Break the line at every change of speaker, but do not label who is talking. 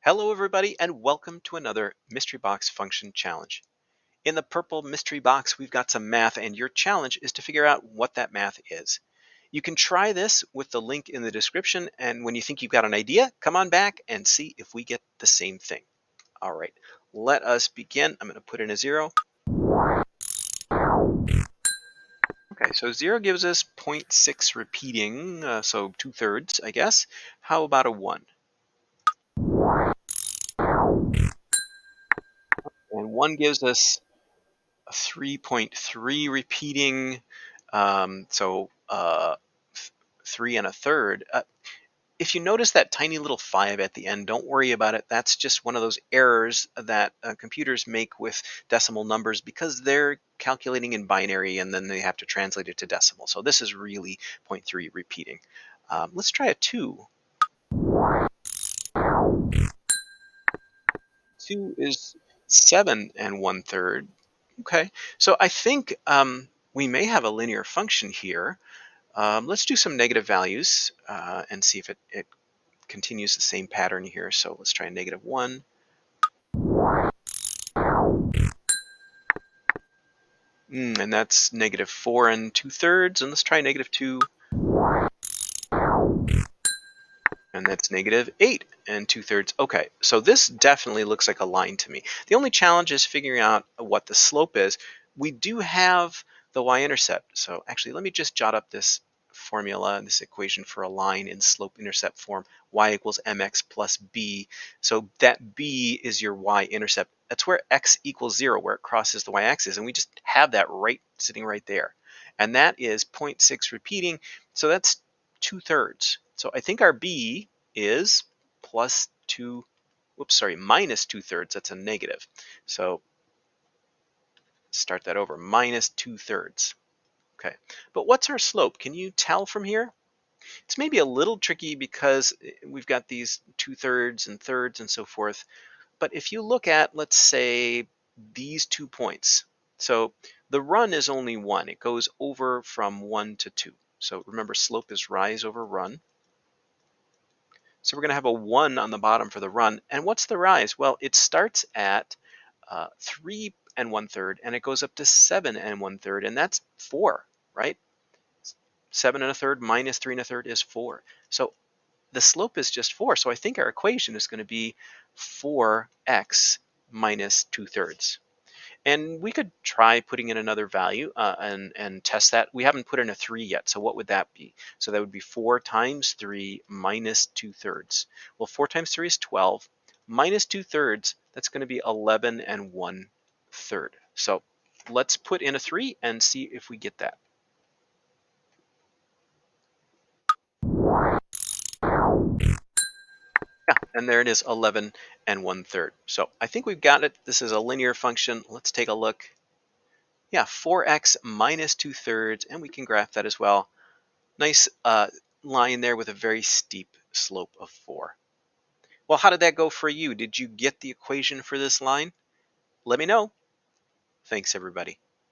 Hello everybody and welcome to another Mystery Box Function Challenge. In the purple mystery box we've got some math and your challenge is to figure out what that math is. You can try this with the link in the description, and when you think you've got an idea, come on back and see if we get the same thing. All right, let us begin. I'm going to put in a 0. Okay, so 0 gives us 0.6 repeating, so 2/3, I guess. How about a 1? And 1 gives us 3.3 repeating, so 3 1/3. If you notice that tiny little 5 at the end, don't worry about it. That's just one of those errors that computers make with decimal numbers because they're calculating in binary and then they have to translate it to decimal. So this is really 0.3 repeating. Let's try a 2. 2 is 7 1/3. Okay, so I think we may have a linear function here. Let's do some negative values and see if it continues the same pattern here. So let's try -1. And that's -4 2/3. And let's try -2. And that's -8 2/3. Okay, so this definitely looks like a line to me. The only challenge is figuring out what the slope is. We do have the y-intercept. So actually, let me just jot up this formula, this equation for a line in slope-intercept form. Y equals mx plus b. So that b is your y-intercept. That's where x equals 0, where it crosses the y-axis. And we just have that sitting right there. And that is 0.6 repeating. So that's 2/3. So I think our b is minus 2/3. That's a negative. So start that over, minus 2/3. Okay, but what's our slope? Can you tell from here? It's maybe a little tricky because we've got these 2/3 and thirds and so forth. But if you look at, let's say, these 2 points, so the run is only 1. It goes over from 1 to 2. So remember, slope is rise over run. So we're going to have a 1 on the bottom for the run. And what's the rise? Well, it starts at 3 1/3 and it goes up to 7 1/3, and that's 4, right? 7 1/3 minus 3 1/3 is 4. So the slope is just 4. So I think our equation is going to be 4x minus 2/3. And we could try putting in another value and test that. We haven't put in a 3 yet, so what would that be? So that would be 4 times 3 minus 2/3. Well, 4 times 3 is 12. Minus 2/3, that's going to be 11 1/3. So let's put in a 3 and see if we get that. Yeah, and there it is, 11 1/3. So I think we've got it. This is a linear function. Let's take a look. Yeah, 4x minus 2/3, and we can graph that as well. Nice line there with a very steep slope of 4. Well, how did that go for you? Did you get the equation for this line? Let me know. Thanks, everybody.